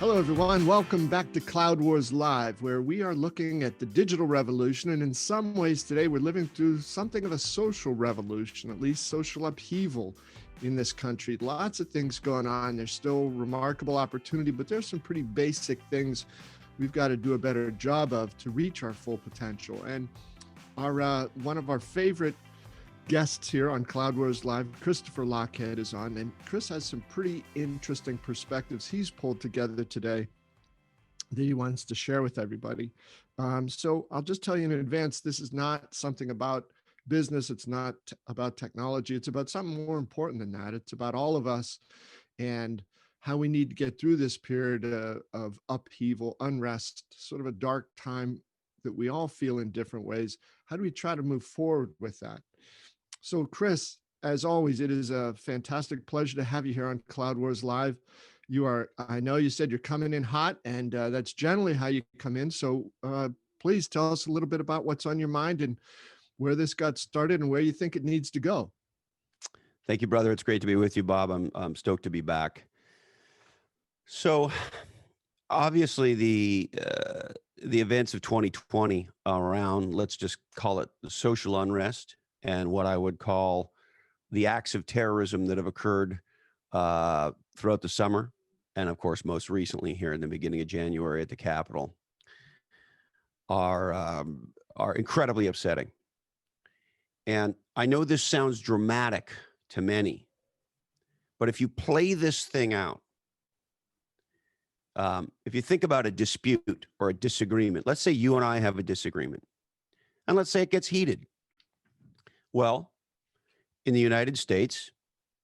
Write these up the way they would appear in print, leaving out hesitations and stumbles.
Hello, everyone. Welcome back to Cloud Wars Live, where we are looking at the digital revolution. And in some ways today, we're living through something of a social revolution, at least social upheaval in this country. Lots of things going on. There's still remarkable opportunity, but there's some pretty basic things we've got to do a better job of to reach our full potential. And our one of our favorite guests here on Cloud Wars Live, Christopher Lochhead, is on, and Chris has some pretty interesting perspectives he's pulled together today that he wants to share with everybody. So I'll just tell you in advance, this is not something about business. It's not about technology. It's about something more important than that. It's about all of us and how we need to get through this period of upheaval, unrest, sort of a dark time that we all feel in different ways. How do we try to move forward with that? So, Chris, as always, it is a fantastic pleasure to have you here on Cloud Wars Live. I know you said you're coming in hot, and that's generally how you come in. So please tell us a little bit about what's on your mind and where this got started and where you think it needs to go. Thank you, brother. It's great to be with you, Bob. I'm stoked to be back. So, obviously, the events of 2020 around, let's just call it the social unrest, and what I would call the acts of terrorism that have occurred throughout the summer, and of course, most recently here in the beginning of January at the Capitol, are incredibly upsetting. And I know this sounds dramatic to many, but if you play this thing out, if you think about a dispute or a disagreement, let's say you and I have a disagreement, and let's say it gets heated. Well, in the United States,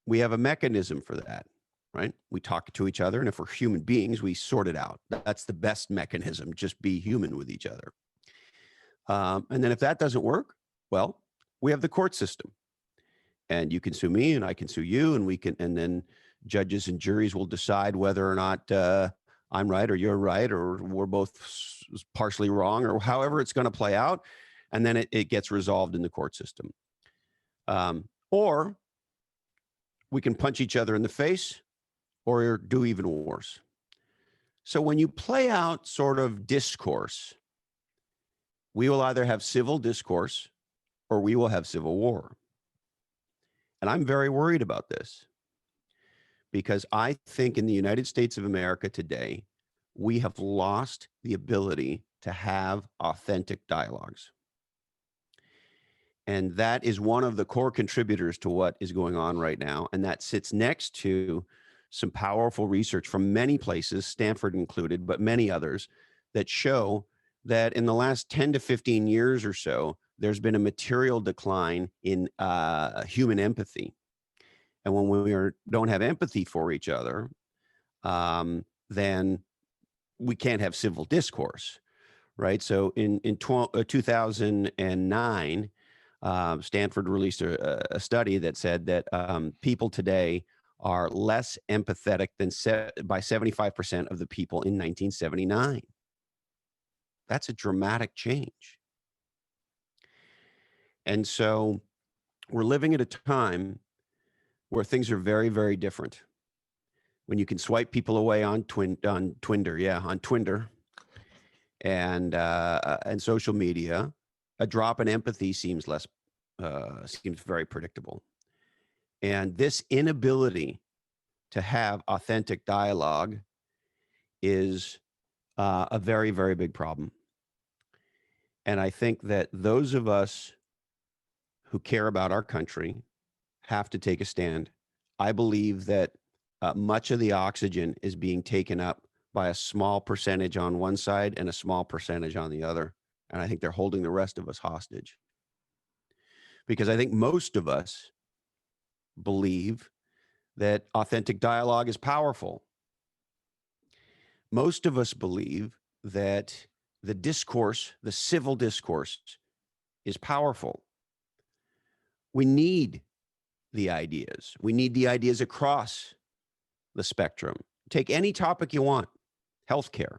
we have a mechanism for that, right? We talk to each other, and if we're human beings, we sort it out. That's the best mechanism, just be human with each other. And then if that doesn't work, well, we have the court system. And you can sue me, and I can sue you, and then judges and juries will decide whether or not I'm right or you're right, or we're both partially wrong, or however it's going to play out. And then it gets resolved in the court system. Or we can punch each other in the face or do even worse. So when you play out sort of discourse, we will either have civil discourse or we will have civil war. And I'm very worried about this because I think in the United States of America today, we have lost the ability to have authentic dialogues. And that is one of the core contributors to what is going on right now. And that sits next to some powerful research from many places, Stanford included, but many others, that show that in the last 10 to 15 years or so, there's been a material decline in human empathy. And when we don't have empathy for each other, then we can't have civil discourse, right? So in 2009, Stanford released a study that said that people today are less empathetic than by 75% of the people in 1979. That's a dramatic change. And so we're living at a time where things are very, very different. When you can swipe people away on Twinder, and social media, a drop in empathy seems very predictable. And this inability to have authentic dialogue is a very, very big problem. And I think that those of us who care about our country have to take a stand. I believe that much of the oxygen is being taken up by a small percentage on one side and a small percentage on the other. And I think they're holding the rest of us hostage. Because I think most of us believe that authentic dialogue is powerful. Most of us believe that the discourse, the civil discourse, is powerful. We need the ideas. We need the ideas across the spectrum. Take any topic you want, healthcare.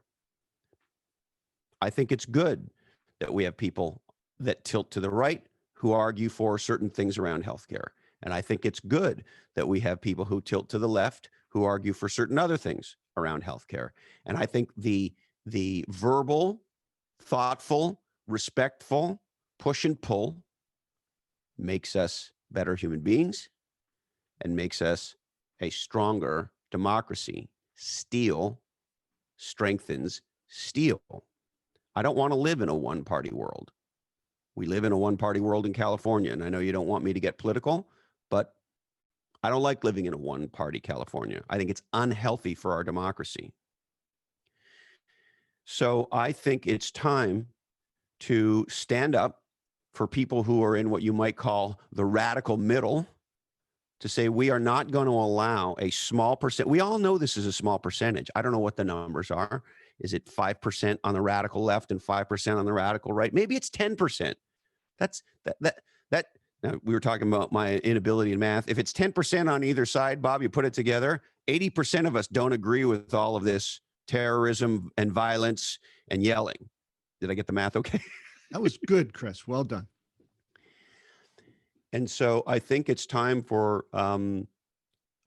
I think it's good that we have people that tilt to the right who argue for certain things around healthcare. And I think it's good that we have people who tilt to the left who argue for certain other things around healthcare. And I think the verbal, thoughtful, respectful push and pull makes us better human beings and makes us a stronger democracy. Steel strengthens steel. I don't want to live in a one-party world. We live in a one-party world in California, and I know you don't want me to get political, but I don't like living in a one-party California. I think it's unhealthy for our democracy. So I think it's time to stand up for people who are in what you might call the radical middle, to say we are not going to allow a small percent. We all know this is a small percentage. I don't know what the numbers are. Is it 5% on the radical left and 5% on the radical right? Maybe it's 10%. That's that. Now, we were talking about my inability in math. If it's 10% on either side, Bob, you put it together, 80% of us don't agree with all of this terrorism and violence and yelling. Did I get the math okay? That was good, Chris. Well done. And so I think it's time for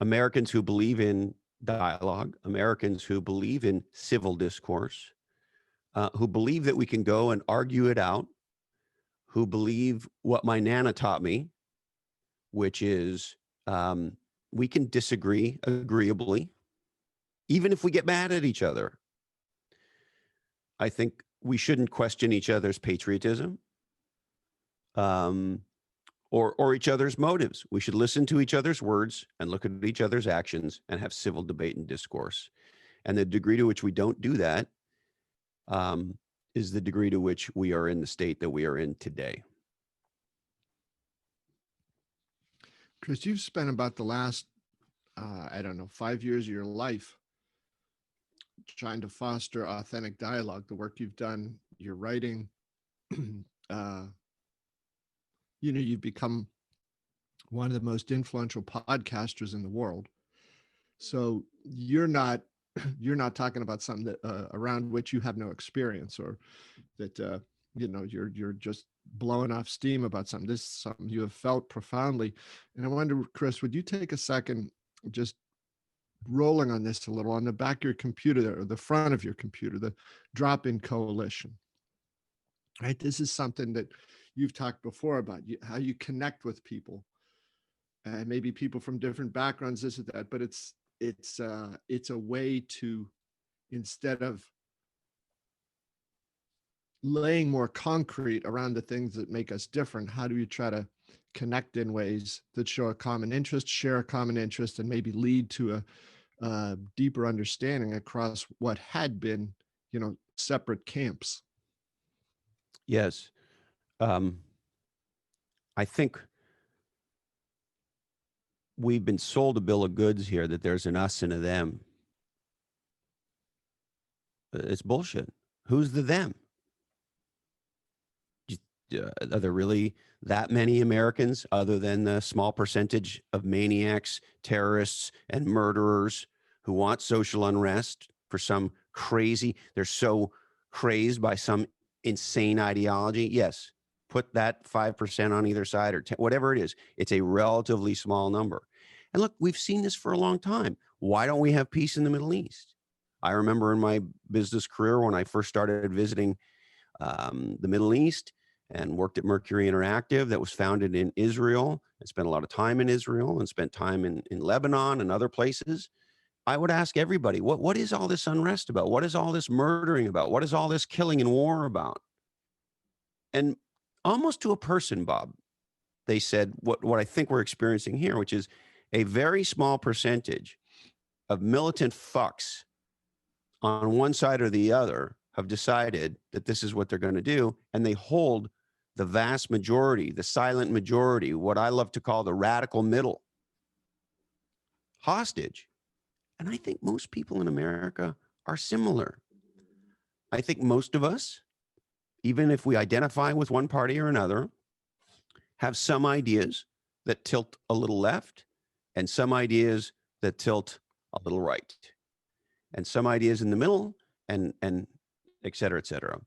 Americans who believe in dialogue, Americans who believe in civil discourse, who believe that we can go and argue it out, who believe what my Nana taught me, which is we can disagree agreeably, even if we get mad at each other. I think we shouldn't question each other's patriotism or each other's motives. We should listen to each other's words and look at each other's actions and have civil debate and discourse. And the degree to which we don't do that is the degree to which we are in the state that we are in today. Chris, you've spent about the last, 5 years of your life trying to foster authentic dialogue. The work you've done, your writing, you've become one of the most influential podcasters in the world. So you're not talking about something that around which you have no experience, or that you're just blowing off steam about something. This is something you have felt profoundly. And I wonder, Chris, would you take a second, just rolling on this a little, on the back of your computer or the front of your computer, the Drop-In Coalition, right? This is something that you've talked before about, how you connect with people, and maybe people from different backgrounds, this or that, but it's a way to, instead of laying more concrete around the things that make us different, how do you try to connect in ways that show a common interest, share a common interest, and maybe lead to a deeper understanding across what had been, separate camps? Yes. I think we've been sold a bill of goods here that there's an us and a them. It's bullshit. Who's the them? Are there really that many Americans other than the small percentage of maniacs, terrorists, and murderers who want social unrest for some crazy, they're so crazed by some insane ideology? Yes. Put that 5% on either side, or 10, whatever it is. It's a relatively small number. And look, we've seen this for a long time. Why don't we have peace in the Middle East? I remember in my business career when I first started visiting the Middle East and worked at Mercury Interactive, that was founded in Israel, and spent a lot of time in Israel and spent time in Lebanon and other places. I would ask everybody, what is all this unrest about? What is all this murdering about? What is all this killing and war about? And almost to a person, Bob, they said what I think we're experiencing here, which is a very small percentage of militant fucks on one side or the other have decided that this is what they're going to do, and they hold the vast majority, the silent majority, what I love to call the radical middle, hostage. And I think most people in America are similar. I think most of us, even if we identify with one party or another, have some ideas that tilt a little left and some ideas that tilt a little right, and some ideas in the middle, and et cetera, et cetera.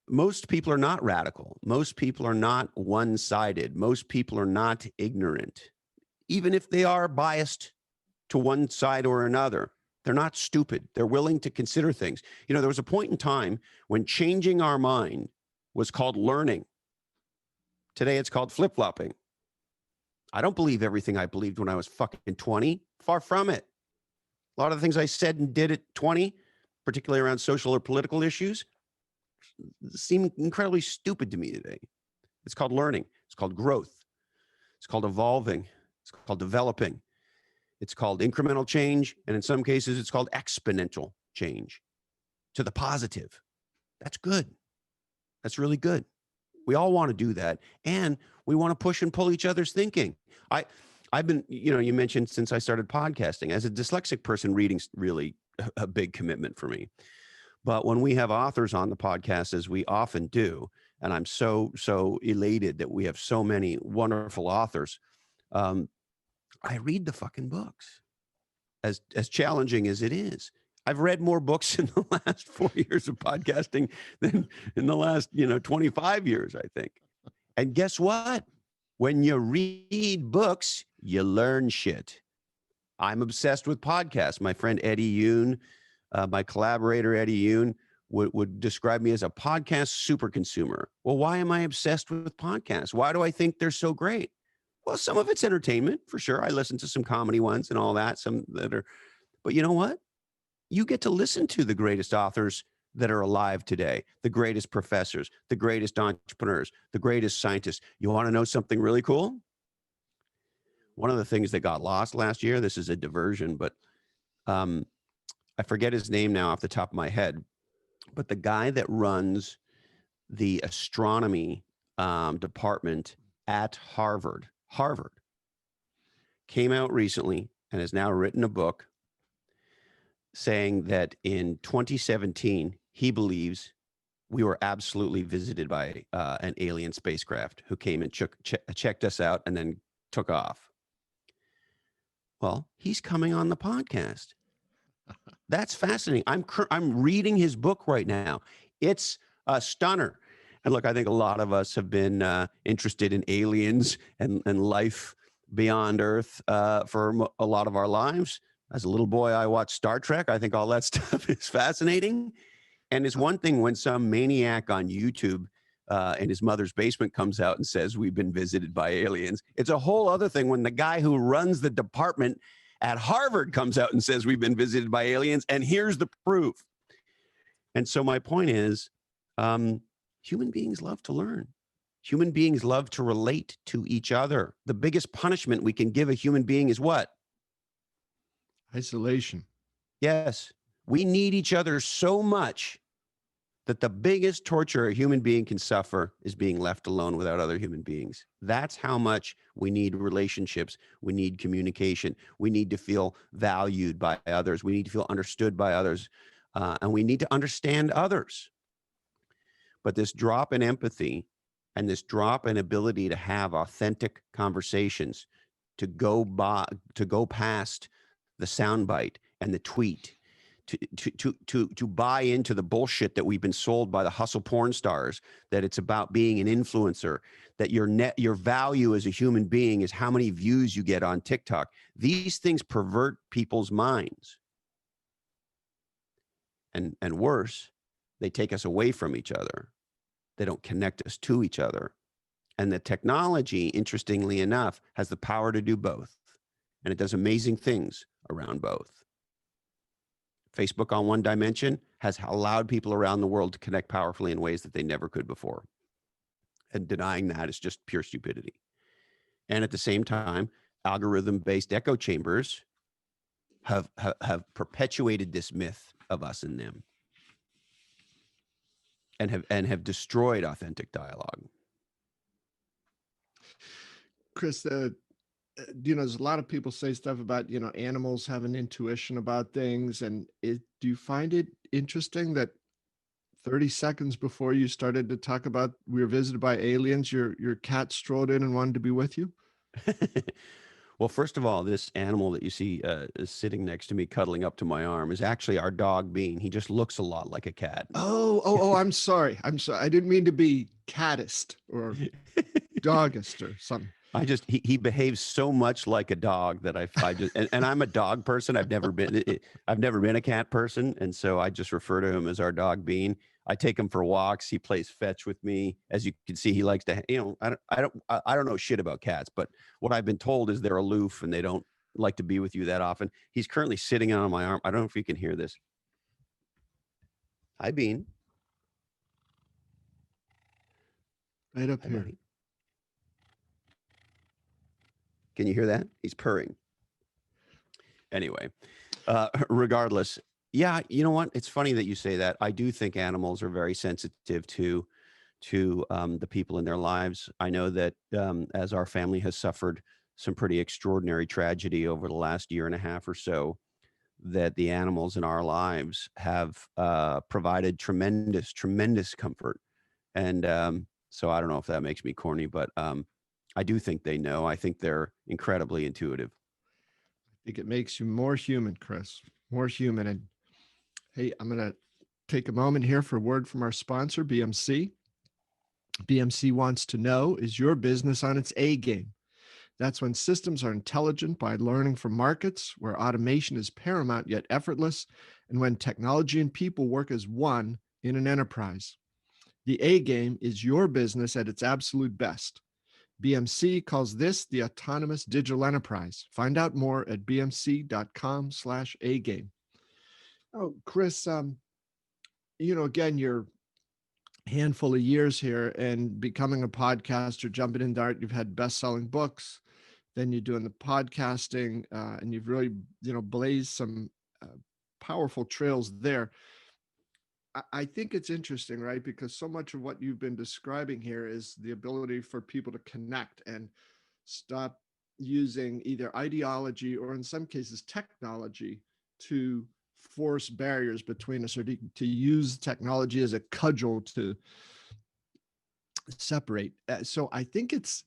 Most people are not radical. Most people are not one-sided. Most people are not ignorant, even if they are biased to one side or another. They're not stupid. They're willing to consider things. You know, there was a point in time when changing our mind was called learning. Today, it's called flip-flopping. I don't believe everything I believed when I was fucking 20. Far from it. A lot of the things I said and did at 20, particularly around social or political issues, seem incredibly stupid to me today. It's called learning. It's called growth. It's called evolving. It's called developing. It's called incremental change. And in some cases, it's called exponential change to the positive. That's good. That's really good. We all want to do that. And we want to push and pull each other's thinking. I've been, you know, you mentioned since I started podcasting, as a dyslexic person, reading's really a big commitment for me. But when we have authors on the podcast, as we often do, and I'm so elated that we have so many wonderful authors, I read the fucking books, as challenging as it is. I've read more books in the last 4 years of podcasting than in the last, 25 years, I think. And guess what? When you read books, you learn shit. I'm obsessed with podcasts. My friend Eddie Yoon, my collaborator Eddie Yoon, would describe me as a podcast super consumer. Well, why am I obsessed with podcasts? Why do I think they're so great? Well, some of it's entertainment, for sure. I listen to some comedy ones and all that, some that are, but you know what? You get to listen to the greatest authors that are alive today, the greatest professors, the greatest entrepreneurs, the greatest scientists. You want to know something really cool? One of the things that got lost last year, this is a diversion, but I forget his name now off the top of my head, but the guy that runs the astronomy department at Harvard came out recently and has now written a book saying that in 2017, he believes we were absolutely visited by an alien spacecraft who came and checked us out and then took off. Well, he's coming on the podcast. That's fascinating. I'm reading his book right now. It's a stunner. And look, I think a lot of us have been interested in aliens and life beyond Earth for a lot of our lives. As a little boy, I watched Star Trek. I think all that stuff is fascinating. And it's one thing when some maniac on YouTube in his mother's basement comes out and says, we've been visited by aliens. It's a whole other thing when the guy who runs the department at Harvard comes out and says, we've been visited by aliens, and here's the proof. And so my point is, human beings love to learn. Human beings love to relate to each other. The biggest punishment we can give a human being is what? Isolation. Yes. We need each other so much that the biggest torture a human being can suffer is being left alone without other human beings. That's how much we need relationships. We need communication. We need to feel valued by others. We need to feel understood by others. And we need to understand others. But this drop in empathy and this drop in ability to have authentic conversations, to go past the soundbite and the tweet, to buy into the bullshit that we've been sold by the hustle porn stars, that it's about being an influencer, that your value as a human being is how many views you get on TikTok. These things pervert people's minds. And worse, they take us away from each other. They don't connect us to each other. And the technology, interestingly enough, has the power to do both. And it does amazing things around both. Facebook on one dimension has allowed people around the world to connect powerfully in ways that they never could before. And denying that is just pure stupidity. And at the same time, algorithm-based echo chambers have perpetuated this myth of us and them, and have destroyed authentic dialogue. Chris, there's a lot of people say stuff about, animals have an intuition about things. And do you find it interesting that 30 seconds before you started to talk about we were visited by aliens, your cat strolled in and wanted to be with you? Well, first of all, this animal that you see is sitting next to me, cuddling up to my arm, is actually our dog Bean. He just looks a lot like a cat. Oh, I'm sorry. I didn't mean to be cattist or doggist or something. he behaves so much like a dog that I just, and I'm a dog person. I've never been a cat person. And so I just refer to him as our dog Bean. I take him for walks. He plays fetch with me. As you can see, he likes to, I don't know shit about cats, but what I've been told is they're aloof and they don't like to be with you that often. He's currently sitting on my arm. I don't know if you can hear this. Hi, Bean. Right up Hi, here. buddy. Can you hear that? He's purring. Anyway, regardless, yeah, you know what? It's funny that you say that. I do think animals are very sensitive to the people in their lives. I know that as our family has suffered some pretty extraordinary tragedy over the last year and a half or so, that the animals in our lives have provided tremendous comfort. And so I don't know if that makes me corny, but I do think they know. I think they're incredibly intuitive. I think it makes you more human, Chris, more human. And hey, I'm going to take a moment here for a word from our sponsor, BMC. BMC wants to know, is your business on its A game? That's when systems are intelligent by learning from markets, where automation is paramount yet effortless, and when technology and people work as one in an enterprise. The A game is your business at its absolute best. BMC calls this the autonomous digital enterprise. Find out more at bmc.com/A-game. Oh, Chris, again, you're handful of years here and becoming a podcaster, jumping into art. You've had best-selling books, then you're doing the podcasting, and you've really, blazed some powerful trails there. I think it's interesting, right? Because so much of what you've been describing here is the ability for people to connect and stop using either ideology or in some cases technology to force barriers between us, or to use technology as a cudgel to separate. So I think it's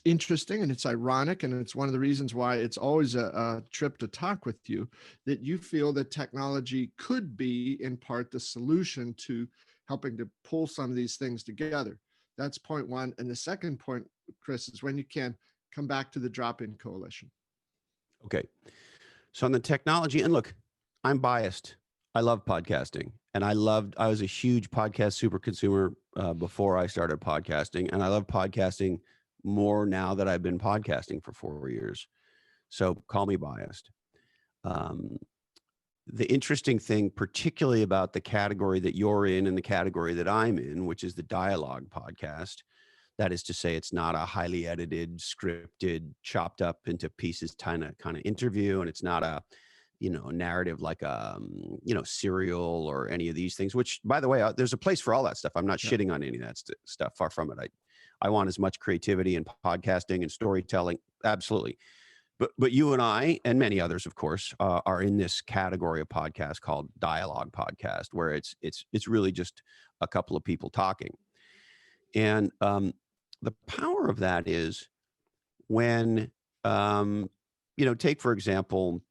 interesting and it's ironic, and it's one of the reasons why it's always a trip to talk with you, that you feel that technology could be in part the solution to helping to pull some of these things together. That's point one. And the second point, Chris, is when you can come back to the drop-in coalition. Okay. So on the technology, and look, I'm biased. I love podcasting, and I was a huge podcast super consumer before I started podcasting, and I love podcasting more now that I've been podcasting for 4 years. So call me biased. The interesting thing, particularly about the category that you're in and the category that I'm in, which is the dialogue podcast, that is to say, it's not a highly edited, scripted, chopped up into pieces kind of interview, and it's not a narrative like Serial or any of these things. Which, by the way, there's a place for all that stuff. I'm not shitting on any of that stuff. Far from it. I want as much creativity and podcasting and storytelling. Absolutely. But you and I and many others, of course, are in this category of podcast called dialogue podcast, where it's really just a couple of people talking. And the power of that is when, take, for example,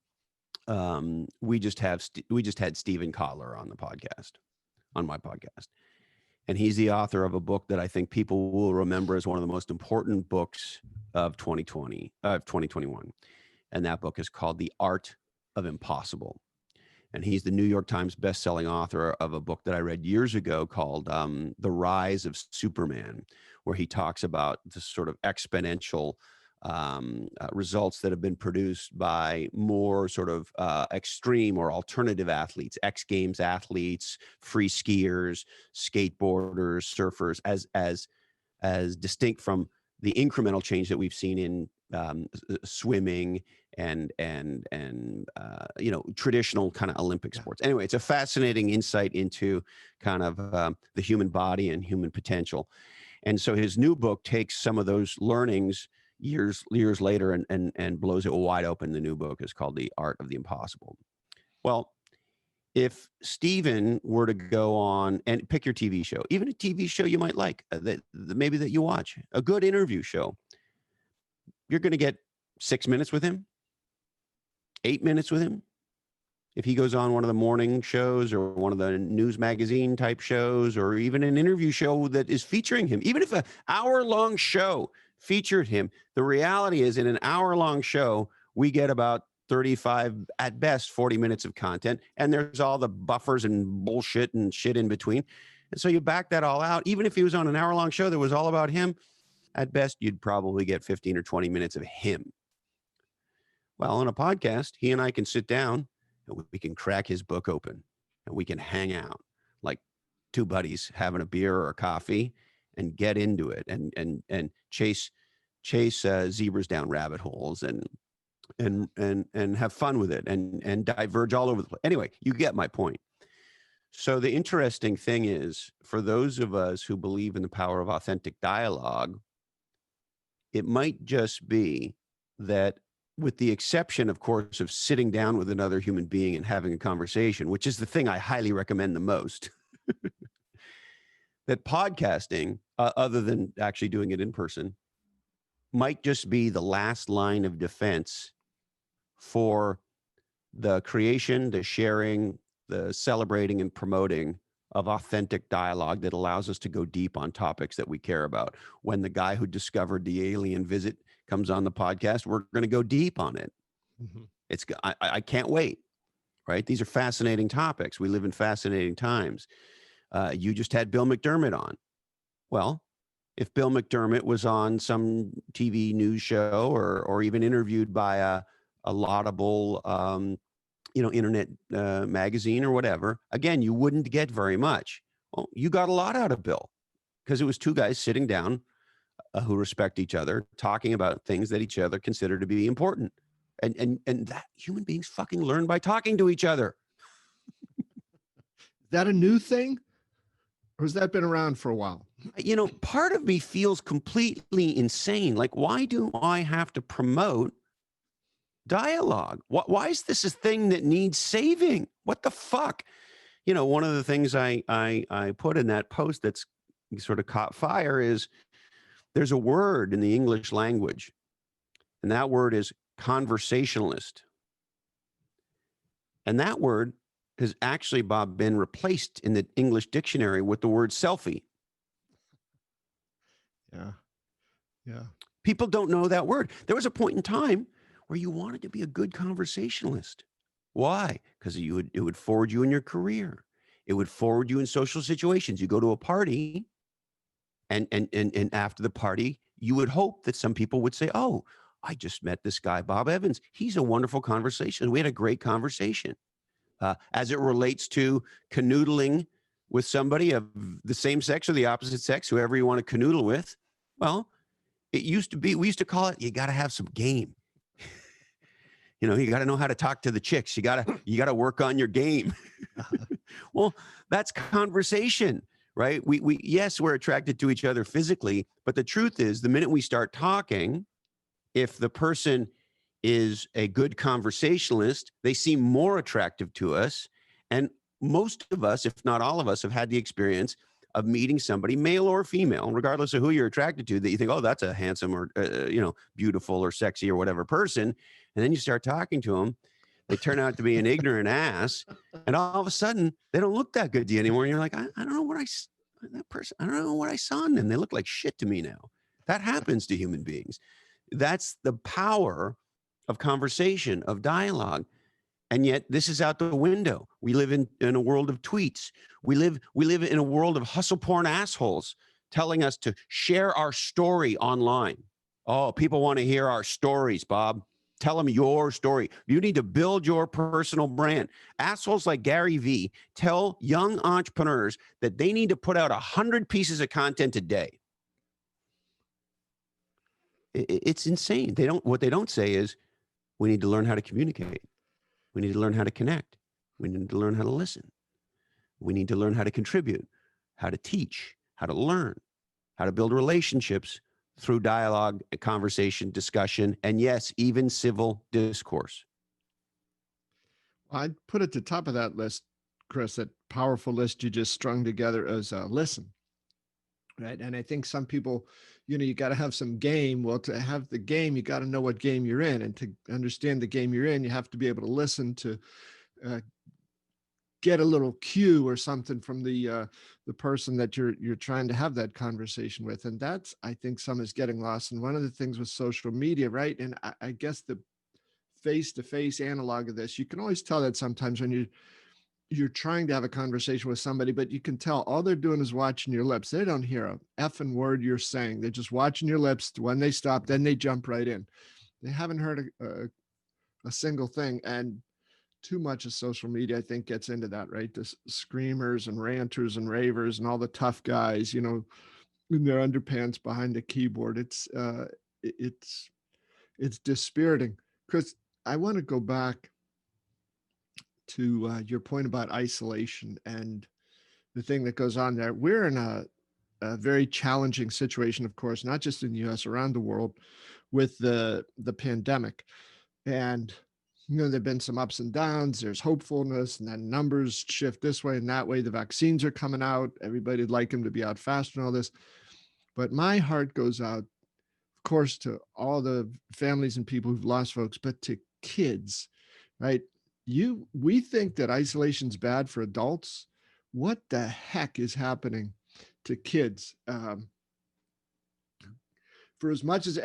we just had Stephen Kotler on my podcast. And he's the author of a book that I think people will remember as one of the most important books of 2021. And that book is called The Art of Impossible. And he's the New York Times bestselling author of a book that I read years ago called The Rise of Superman, where he talks about the sort of exponential results that have been produced by more sort of extreme or alternative athletes, X Games athletes, free skiers, skateboarders, surfers, as distinct from the incremental change that we've seen in swimming and traditional kind of Olympic sports. Anyway, it's a fascinating insight into kind of the human body and human potential. And so his new book takes some of those learnings years later and blows it wide open. The new book is called The Art of the Impossible. Well, if Stephen were to go on and pick your TV show, even a TV show you might like, maybe that you watch, a good interview show, you're going to get 6 minutes with him, 8 minutes with him. If he goes on one of the morning shows or one of the news magazine type shows, or even an interview show that is featuring him, even if an hour-long show featured him. The reality is, in an hour-long show, we get about 35, at best, 40 minutes of content, and there's all the buffers and bullshit and shit in between. And so you back that all out. Even if he was on an hour-long show that was all about him, at best, you'd probably get 15 or 20 minutes of him. Well, on a podcast, he and I can sit down and we can crack his book open and we can hang out like two buddies having a beer or a coffee and get into it and chase zebras down rabbit holes and have fun with it and diverge all over the place. Anyway, you get my point. So the interesting thing is, for those of us who believe in the power of authentic dialogue, it might just be that, with the exception, of course, of sitting down with another human being and having a conversation, which is the thing I highly recommend the most, that podcasting, other than actually doing it in person, might just be the last line of defense for the creation, the sharing, the celebrating and promoting of authentic dialogue that allows us to go deep on topics that we care about. When the guy who discovered the alien visit comes on the podcast, we're going to go deep on it. Mm-hmm. I can't wait, right? These are fascinating topics. We live in fascinating times. You just had Bill McDermott on. Well, if Bill McDermott was on some TV news show or even interviewed by a laudable internet magazine or whatever, again, you wouldn't get very much. Well, you got a lot out of Bill because it was two guys sitting down who respect each other, talking about things that each other consider to be important. And that human beings fucking learn by talking to each other. Is that a new thing? Or has that been around for a while? Part of me feels completely insane. Like, why do I have to promote dialogue? Why is this a thing that needs saving? What the fuck? One of the things I put in that post that's sort of caught fire is there's a word in the English language, and that word is conversationalist. And that word has actually, Bob, been replaced in the English dictionary with the word selfie. Yeah. People don't know that word. There was a point in time where you wanted to be a good conversationalist. Why? Because it would forward you in your career. It would forward you in social situations. You go to a party, and after the party, you would hope that some people would say, "Oh, I just met this guy, Bob Evans. He's a wonderful conversation. We had a great conversation." As it relates to canoodling with somebody of the same sex or the opposite sex, whoever you want to canoodle with, well, we used to call it, you got to have some game. You got to know how to talk to the chicks. You got to work on your game. Well, that's conversation, right? Yes, we're attracted to each other physically, but the truth is, the minute we start talking, if the person is a good conversationalist, they seem more attractive to us. And most of us, if not all of us, have had the experience of meeting somebody, male or female, regardless of who you're attracted to, that you think, oh, that's a handsome or, beautiful or sexy or whatever person. And then you start talking to them. They turn out to be an ignorant ass. And all of a sudden, they don't look that good to you anymore. And you're like, I don't know what I don't know what I saw in them. They look like shit to me now. That happens to human beings. That's the power of conversation, of dialogue. And yet this is out the window. We live in a world of tweets. We live in a world of hustle porn assholes telling us to share our story online. Oh, people want to hear our stories, Bob. Tell them your story. You need to build your personal brand. Assholes like Gary Vee tell young entrepreneurs that they need to put out 100 pieces of content a day. It's insane. What they don't say is, we need to learn how to communicate. We need to learn how to connect. We need to learn how to listen. We need to learn how to contribute, how to teach, how to learn, how to build relationships through dialogue, conversation, discussion, and yes, even civil discourse. I'd put at the top of that list, Chris, that powerful list you just strung together as listen. Right. And I think some people, you got to have some game. Well, to have the game, you got to know what game you're in. And to understand the game you're in, you have to be able to listen to get a little cue or something from the person that you're trying to have that conversation with. And that's, I think, some is getting lost. And one of the things with social media, right? And I guess the face-to-face analog of this, you can always tell that sometimes when you're trying to have a conversation with somebody, but you can tell all they're doing is watching your lips. They don't hear a effing word you're saying. They're just watching your lips. When they stop, then they jump right in. They haven't heard a single thing. And too much of social media, I think, gets into that, right? The screamers and ranters and ravers and all the tough guys, in their underpants behind the keyboard. It's it's dispiriting. Chris, I want to go back to your point about isolation and the thing that goes on there. We're in a very challenging situation, of course, not just in the U.S., around the world, with the pandemic. And there've been some ups and downs. There's hopefulness, and then numbers shift this way and that way. The vaccines are coming out. Everybody'd like them to be out faster and all this. But my heart goes out, of course, to all the families and people who've lost folks, but to kids, right? We think that isolation's bad for adults. What the heck is happening to kids? For as much as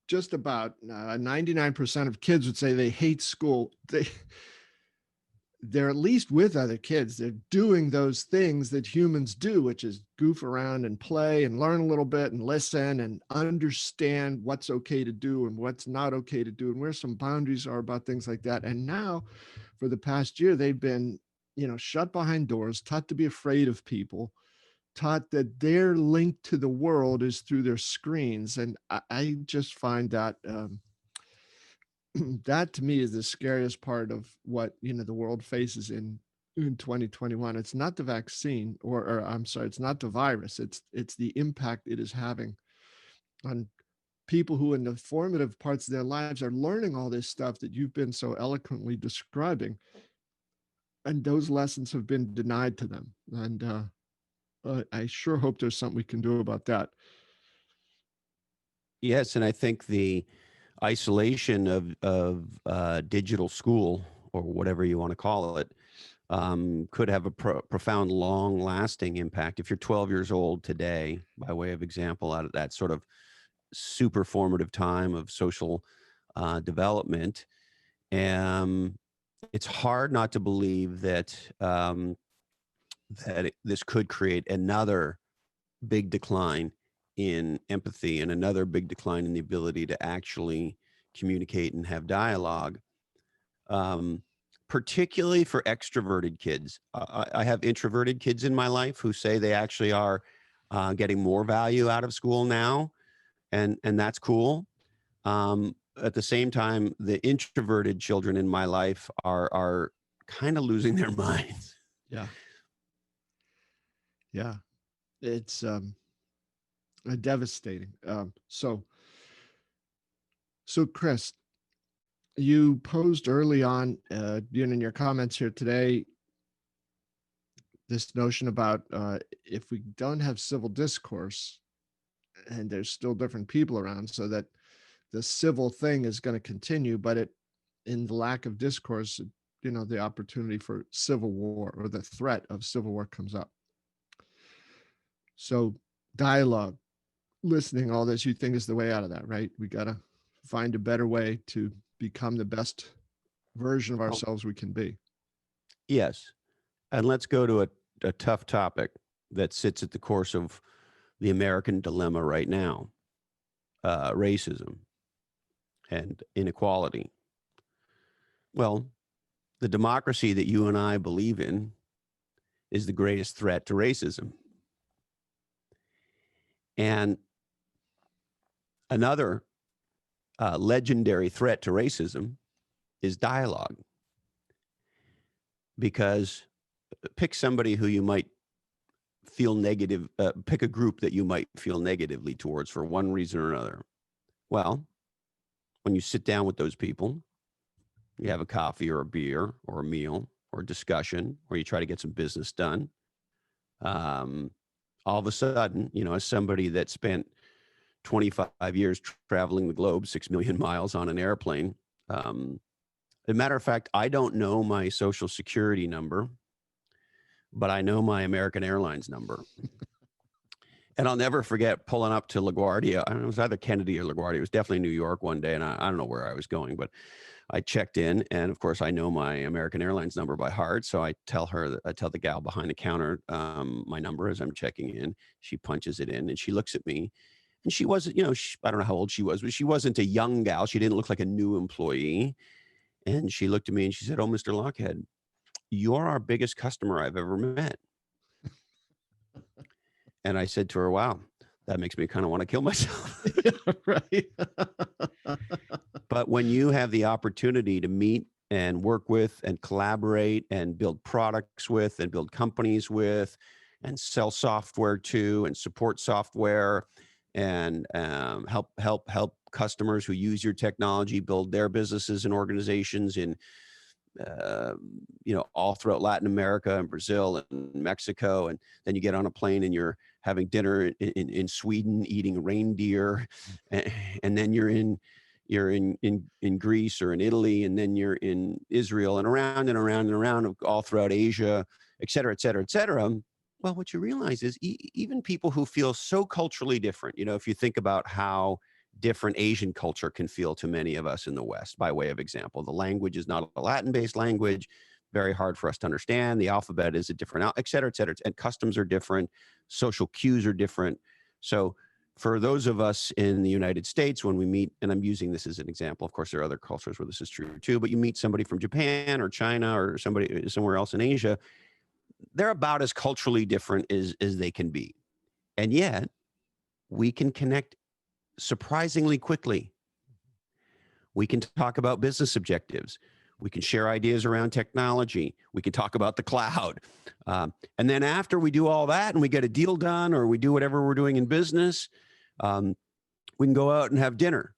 just about 99% of kids would say they hate school, they're at least with other kids. They're doing those things that humans do, which is goof around and play and learn a little bit and listen and understand what's okay to do and what's not okay to do and where some boundaries are about things like that. And now, for the past year, they've been, shut behind doors, taught to be afraid of people, taught that their link to the world is through their screens. And I just find that that to me is the scariest part of what the world faces in 2021. It's not the vaccine, or I'm sorry, it's not the virus. It's the impact it is having on people who in the formative parts of their lives are learning all this stuff that you've been so eloquently describing, and those lessons have been denied to them. And I sure hope there's something we can do about that. Yes, and I think the isolation of digital school, or whatever you want to call it, could have a profound, long-lasting impact. If you're 12 years old today, by way of example, out of that sort of super formative time of social development, it's hard not to believe that this could create another big decline in empathy and another big decline in the ability to actually communicate and have dialogue, particularly for extroverted kids. I have introverted kids in my life who say they actually are getting more value out of school now, and that's cool. At the same time, the introverted children in my life are kind of losing their minds. Yeah. Yeah. It's devastating. So Chris, you posed early on, in your comments here today, this notion about if we don't have civil discourse, and there's still different people around, so that the civil thing is going to continue, but in the lack of discourse, the opportunity for civil war, or the threat of civil war, comes up. So dialogue, listening, all this, you think is the way out of that, right? We got to find a better way to become the best version of ourselves we can be. Yes. And let's go to a tough topic that sits at the course of the American dilemma right now, racism and inequality. Well, the democracy that you and I believe in is the greatest threat to racism. And another legendary threat to racism is dialogue. Because pick somebody who you might feel negative, pick a group that you might feel negatively towards for one reason or another. Well, when you sit down with those people, you have a coffee or a beer or a meal or a discussion, or you try to get some business done. All of a sudden, as somebody that spent 25 years traveling the globe, 6 million miles on an airplane, as a matter of fact, I don't know my social security number. but I know my American Airlines number. And I'll never forget pulling up to LaGuardia. I don't know, it was either Kennedy or LaGuardia. It was definitely New York one day. And I don't know where I was going, but I checked in. And of course, I know my American Airlines number by heart. So I tell the gal behind the counter my number as I'm checking in. She punches it in and she looks at me. And she wasn't, I don't know how old she was, but she wasn't a young gal. She didn't look like a new employee. And she looked at me and she said, "Oh, Mr. Lochhead, you're our biggest customer I've ever met." And I said to her, "Wow, that makes me kind of want to kill myself." Yeah, right. But when you have the opportunity to meet and work with and collaborate and build products with and build companies with and sell software to and support software and help customers who use your technology build their businesses and organizations in all throughout Latin America and Brazil and Mexico, and then you get on a plane and you're having dinner in Sweden eating reindeer, and then you're in Greece or in Italy, and then you're in Israel, and around and around and around all throughout Asia, et cetera, et cetera, et cetera. Well, what you realize is even people who feel so culturally different, if you think about how different Asian culture can feel to many of us in the West, by way of example, the language is not a Latin-based language, very hard for us to understand. The alphabet is a different, et cetera, et cetera. And customs are different. Social cues are different. So for those of us in the United States, when we meet, and I'm using this as an example, of course, there are other cultures where this is true too, but you meet somebody from Japan or China or somebody somewhere else in Asia, they're about as culturally different as they can be. And yet we can connect surprisingly quickly. We can talk about business objectives. We can share ideas around technology. We can talk about the cloud. And then after we do all that and we get a deal done or we do whatever we're doing in business, we can go out and have dinner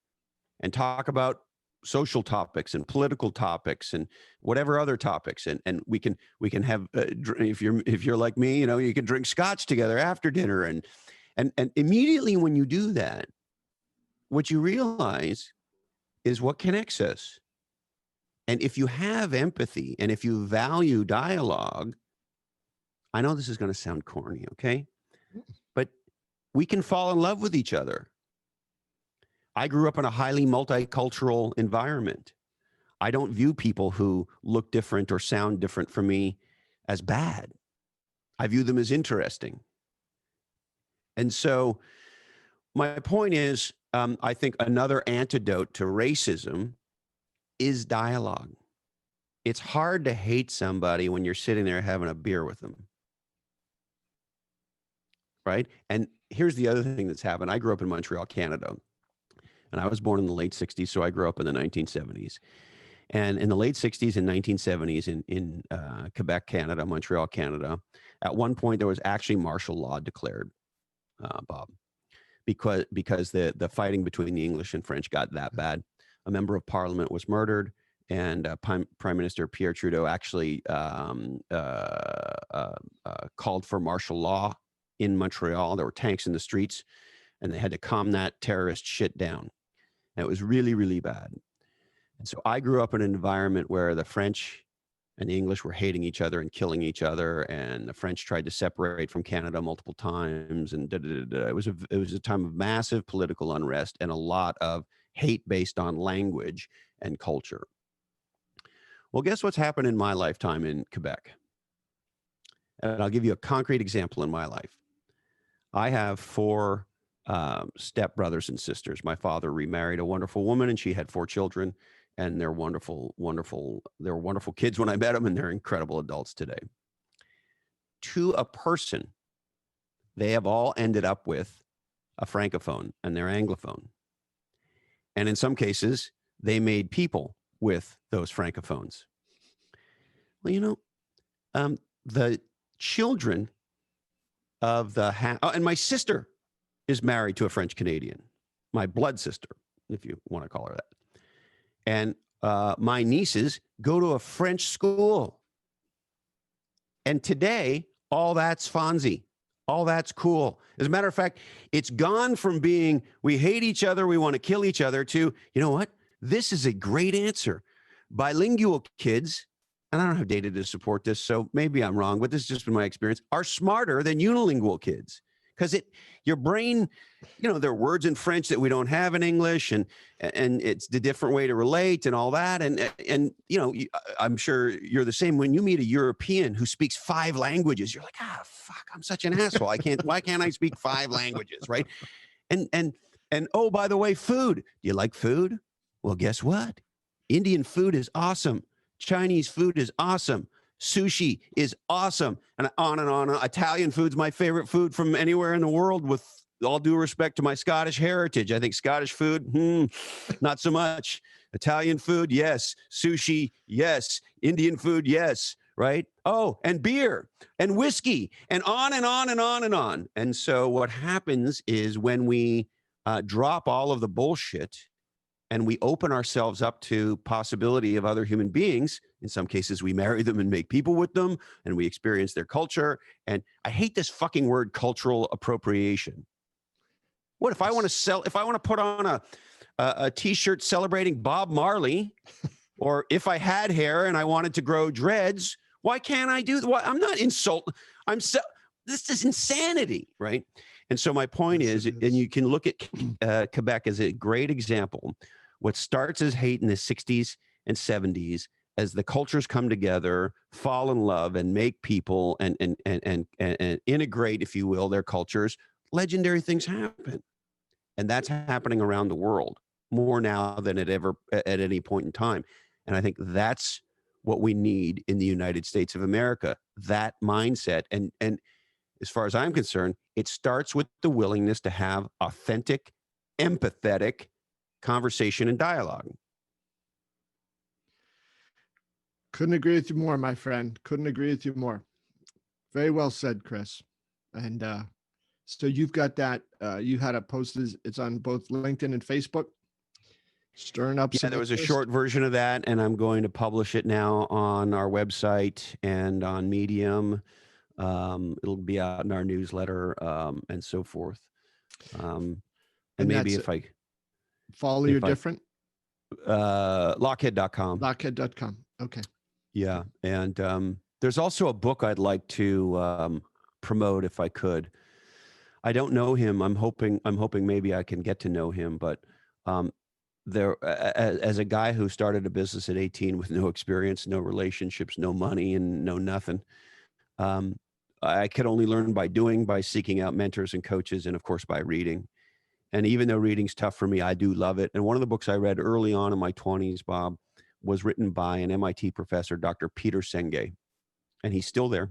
and talk about social topics and political topics and whatever other topics. And we can have, if you're like me, you can drink scotch together after dinner. And immediately when you do that, what you realize is what connects us. And if you have empathy and if you value dialogue, I know this is going to sound corny, okay? But we can fall in love with each other. I grew up in a highly multicultural environment. I don't view people who look different or sound different from me as bad. I view them as interesting. And so my point is, I think another antidote to racism is dialogue. It's hard to hate somebody when you're sitting there having a beer with them. Right? And here's the other thing that's happened. I grew up in Montreal, Canada, and I was born in the late 60s, so I grew up in the 1970s. And in the late 60s and 1970s in Quebec, Canada, Montreal, Canada, at one point there was actually martial law declared, Bob, because the fighting between the English and French got that bad. A member of parliament was murdered, and Prime Minister Pierre Trudeau actually called for martial law in Montreal. There were tanks in the streets, and they had to calm that terrorist shit down. And it was really, really bad. And so I grew up in an environment where the French and the English were hating each other and killing each other, and the French tried to separate from Canada multiple times, and It was a time of massive political unrest and a lot of hate based on language and culture. Well, guess what's happened in my lifetime in Quebec? And I'll give you a concrete example in my life. I have 4 step brothers and sisters. My father remarried a wonderful woman, and she had 4 children, and they're wonderful, wonderful. They were wonderful kids when I met them, and they're incredible adults today. To a person, they have all ended up with a francophone, and they're Anglophone. And in some cases, they made people with those francophones. Well, the children of and my sister is married to a French Canadian, my blood sister, if you want to call her that. And my nieces go to a French school. And today, all that's Fonzie. All that's cool. As a matter of fact, it's gone from being, we hate each other, we want to kill each other, to, you know what? This is a great answer. Bilingual kids and I don't have data to support this, so maybe I'm wrong, but this has just been my experience, are smarter than unilingual kids. Because your brain, there are words in French that we don't have in English, and it's the different way to relate and all that. And I'm sure you're the same. When you meet a European who speaks 5 languages, you're like, fuck, I'm such an asshole. Why can't I speak 5 languages, right? And oh, by the way, food. Do you like food? Well, guess what? Indian food is awesome. Chinese food is awesome. Sushi is awesome. And on and on. Italian food's my favorite food from anywhere in the world, with all due respect to my Scottish heritage. I think Scottish food, not so much. Italian food, yes. Sushi, yes. Indian food, yes. Right? Oh, and beer and whiskey and on and on and on and on. And so what happens is when we drop all of the bullshit and we open ourselves up to possibility of other human beings, in some cases we marry them and make people with them, and we experience their culture. And I hate this fucking word, cultural appropriation. What if I want to put on a t-shirt celebrating Bob Marley, or if I had hair and I wanted to grow dreads, why can't I do that? I'm not insulting. This is insanity, right? And so my point is, and you can look at Quebec as a great example. What starts as hate in the 60s and 70s, as the cultures come together, fall in love, and make people and integrate, if you will, their cultures, legendary things happen. And that's happening around the world more now than it ever at any point in time. And I think that's what we need in the United States of America, that mindset. And as far as I'm concerned, it starts with the willingness to have authentic, empathetic conversation and dialogue. Couldn't agree with you more, my friend. Couldn't agree with you more. Very well said, Chris. And so you've got that. You had a post. It's on both LinkedIn and Facebook. Stirring up. Yeah, there was a short version of that, and I'm going to publish it now on our website and on Medium. It'll be out in our newsletter, and so forth. And maybe if I follow your different Lochhead.com. Lochhead.com. Okay. Yeah. And there's also a book I'd like to promote if I could. I don't know him. I'm hoping maybe I can get to know him, but as a guy who started a business at 18 with no experience, no relationships, no money, and no nothing, I could only learn by seeking out mentors and coaches, and of course by reading. And even though reading's tough for me, I do love it. And one of the books I read early on in my 20s, Bob, was written by an MIT professor, Dr. Peter Senge, and he's still there.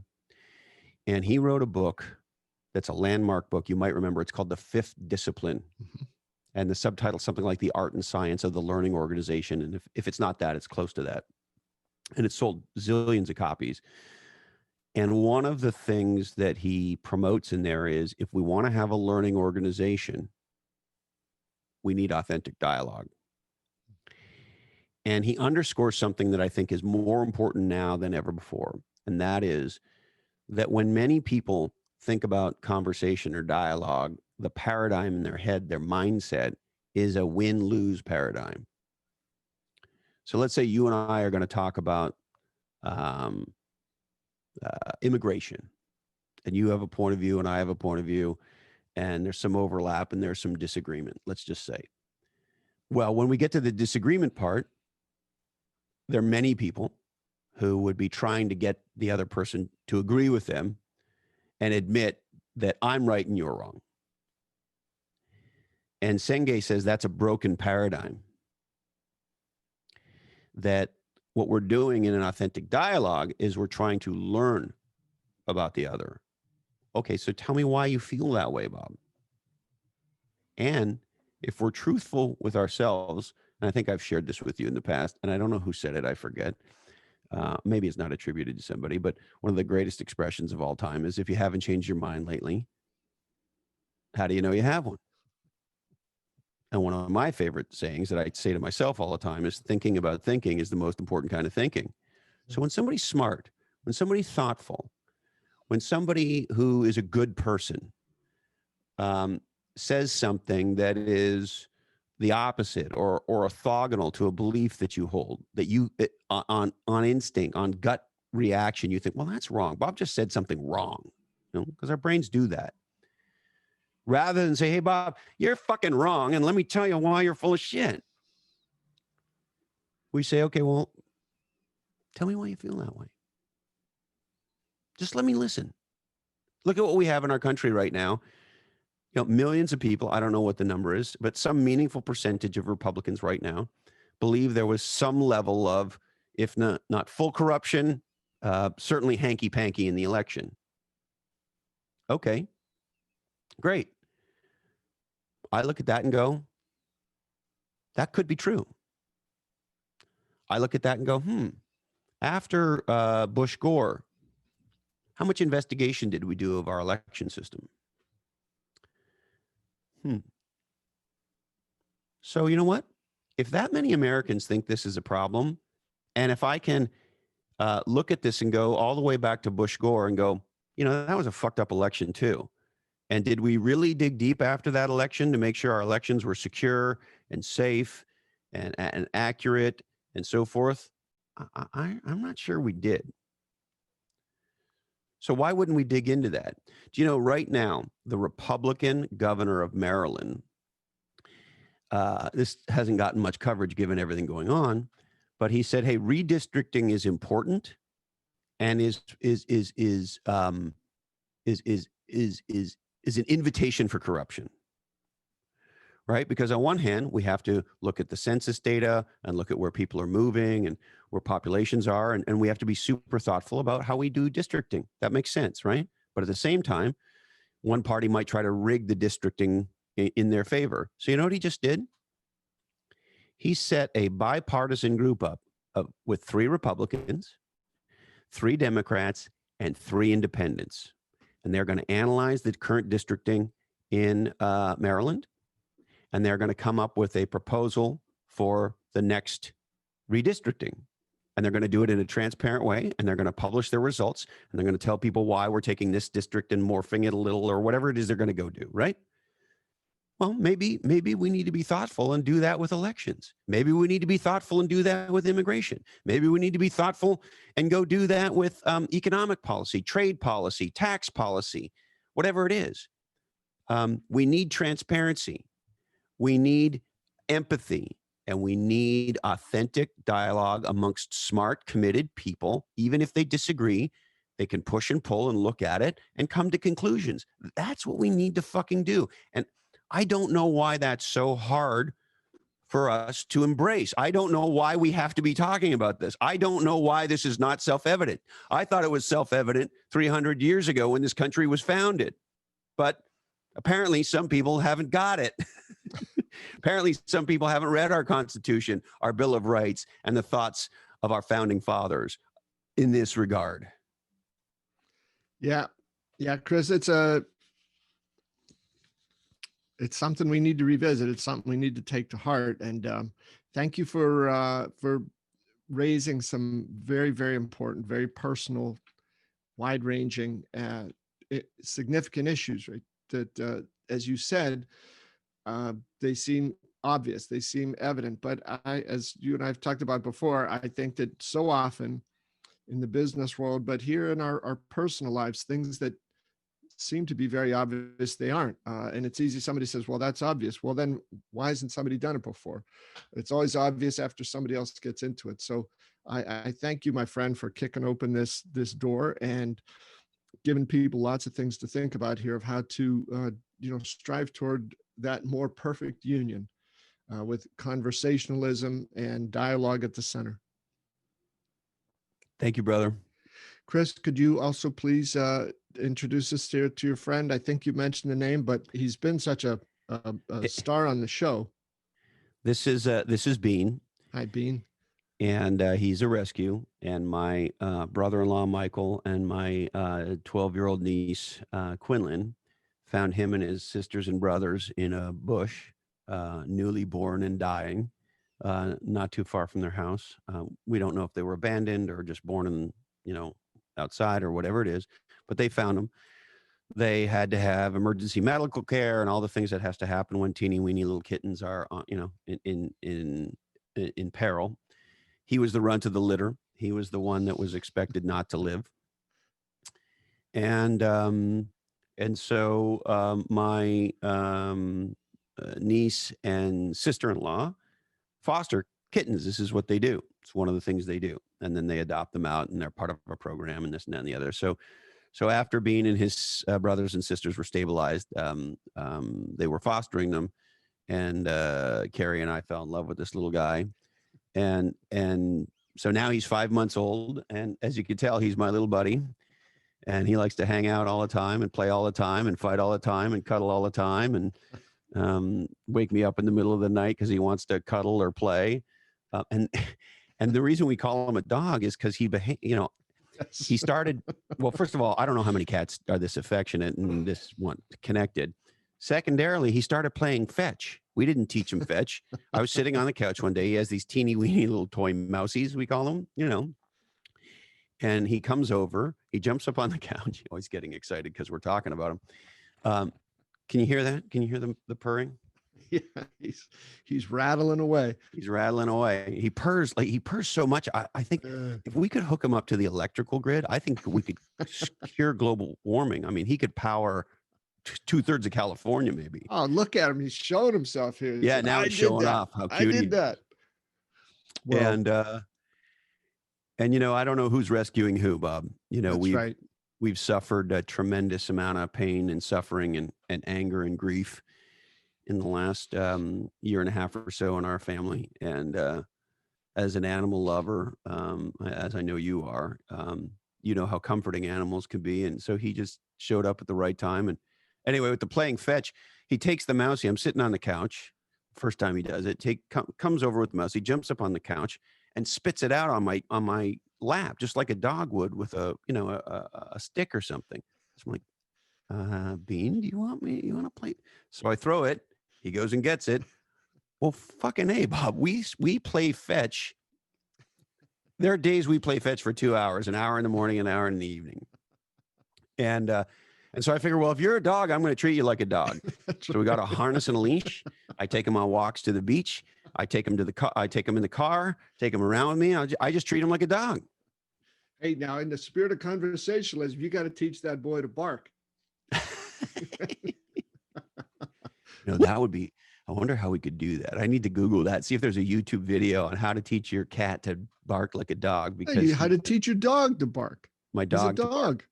And he wrote a book that's a landmark book. You might remember. It's called The Fifth Discipline. Mm-hmm. And the subtitle is something like The Art and Science of the Learning Organization. And if it's not that, it's close to that. And it's sold zillions of copies. And one of the things that he promotes in there is, if we want to have a learning organization, we need authentic dialogue. And he underscores something that I think is more important now than ever before. And that is that when many people think about conversation or dialogue, the paradigm in their head, their mindset, is a win-lose paradigm. So let's say you and I are going to talk about immigration, and you have a point of view and I have a point of view, and there's some overlap and there's some disagreement, let's just say. Well, when we get to the disagreement part, there are many people who would be trying to get the other person to agree with them and admit that I'm right and you're wrong. And Senge says that's a broken paradigm. That what we're doing in an authentic dialogue is we're trying to learn about the other. Okay, so tell me why you feel that way, Bob. And if we're truthful with ourselves, and I think I've shared this with you in the past, and I don't know who said it, I forget. Maybe it's not attributed to somebody, but one of the greatest expressions of all time is, if you haven't changed your mind lately, how do you know you have one? And one of my favorite sayings that I say to myself all the time is, thinking about thinking is the most important kind of thinking. So when somebody's smart, when somebody's thoughtful, when somebody who is a good person says something that is the opposite or orthogonal to a belief that you hold, that you on instinct, on gut reaction, you think, well, that's wrong. Bob just said something wrong, because our brains do that. Rather than say, hey, Bob, you're fucking wrong, and let me tell you why you're full of shit. We say, okay, well, tell me why you feel that way. Just let me listen. Look at what we have in our country right now. Millions of people, I don't know what the number is, but some meaningful percentage of Republicans right now believe there was some level of, if not full corruption, certainly hanky-panky in the election. Okay, great. I look at that and go, that could be true. I look at that and go, after Bush Gore, how much investigation did we do of our election system? So you know what? If that many Americans think this is a problem, and if I can look at this and go all the way back to Bush Gore and go, that was a fucked up election too. And did we really dig deep after that election to make sure our elections were secure and safe and accurate and so forth? I'm not sure we did. So why wouldn't we dig into that? Do you know right now, the Republican governor of Maryland, this hasn't gotten much coverage given everything going on, but he said, hey, redistricting is important and is an invitation for corruption. Right? Because on one hand, we have to look at the census data and look at where people are moving and where populations are. And we have to be super thoughtful about how we do districting. That makes sense, right? But at the same time, one party might try to rig the districting in their favor. So you know what he just did? He set a bipartisan group up with 3 Republicans, 3 Democrats, and 3 independents. And they're going to analyze the current districting in Maryland. And they're going to come up with a proposal for the next redistricting. And they're going to do it in a transparent way. And they're going to publish their results. And they're going to tell people why we're taking this district and morphing it a little or whatever it is they're going to go do, right? Well, maybe we need to be thoughtful and do that with elections. Maybe we need to be thoughtful and do that with immigration. Maybe we need to be thoughtful and go do that with economic policy, trade policy, tax policy, whatever it is. We need transparency. We need empathy, and we need authentic dialogue amongst smart, committed people. Even if they disagree, they can push and pull and look at it and come to conclusions. That's what we need to fucking do. And I don't know why that's so hard for us to embrace. I don't know why we have to be talking about this. I don't know why this is not self-evident. I thought it was self-evident 300 years ago when this country was founded. But apparently some people haven't got it. Apparently some people haven't read our Constitution, our Bill of Rights, and the thoughts of our founding fathers in this regard. Yeah, Chris, it's something we need to revisit. It's something we need to take to heart. And thank you for raising some very, very important, very personal, wide-ranging, significant issues, right? That, as you said, they seem obvious, they seem evident. But as you and I have talked about before, I think that so often in the business world, but here in our personal lives, things that seem to be very obvious, they aren't. And it's easy. Somebody says, well, that's obvious. Well, then why hasn't somebody done it before? It's always obvious after somebody else gets into it. So I thank you, my friend, for kicking open this door and giving people lots of things to think about here of how to, strive toward that more perfect union with conversationalism and dialogue at the center. Thank you, brother. Chris, could you also please introduce us to your friend? I think you mentioned the name, but he's been such a star on the show. This is Bean. Hi, Bean. And he's a rescue. And my brother-in-law, Michael, and my 12-year-old niece, Quinlan, found him and his sisters and brothers in a bush, newly born and dying, not too far from their house. We don't know if they were abandoned or just born in, outside or whatever it is, but they found them. they had to have emergency medical care and all the things that has to happen when teeny weeny little kittens are, in peril. He was the runt of the litter. He was the one that was expected not to live. And so my niece and sister-in-law foster kittens. This is what they do. It's one of the things they do. And then they adopt them out, and they're part of a program and this and that and the other. So after Bean and his brothers and sisters were stabilized, they were fostering them. And Carrie and I fell in love with this little guy. And so now he's 5 months old. And as you can tell, he's my little buddy. And he likes to hang out all the time and play all the time and fight all the time and cuddle all the time and wake me up in the middle of the night because he wants to cuddle or play. And the reason we call him a dog is because he started, well, first of all, I don't know how many cats are this affectionate and this one connected. Secondarily, he started playing fetch. We didn't teach him fetch. I was sitting on the couch one day. He has these teeny weeny little toy mousies, we call them, and he comes over, he jumps up on the couch, always getting excited because we're talking about him. Can you hear that? Can you hear the purring? Yeah, he's rattling away. He's rattling away. He purrs so much. I think if we could hook him up to the electrical grid, I think we could cure global warming. I mean, he could power 2/3 of California, maybe. Oh, look at him. He's showing himself here. Yeah, like, now he's showing off how cute I did that. Well, and I don't know who's rescuing who, Bob. That's right. We've suffered a tremendous amount of pain and suffering and anger and grief in the last year and a half or so in our family. And as an animal lover, as I know you are, you know how comforting animals can be. And so he just showed up at the right time. And anyway, with the playing fetch, he takes the mousie. I'm sitting on the couch. First time he does it, comes over with the mouse. He jumps up on the couch and spits it out on my lap, just like a dog would with a stick or something. So I'm like, Bean, do you want to play? So I throw it. He goes and gets it. Well, fucking A, Bob, we play fetch. There are days we play fetch for 2 hours, an hour in the morning, an hour in the evening. And so I figure, well, if you're a dog, I'm going to treat you like a dog. So we got a harness and a leash. I take him on walks to the beach. I take him to the car. I take him in the car, take him around with me. I just treat him like a dog. Hey, now in the spirit of conversationalism, you got to teach that boy to bark. That would be, I wonder how we could do that. I need to Google that. See if there's a YouTube video on how to teach your cat to bark like a dog. Because how to teach your dog to bark. My dog. He's a dog.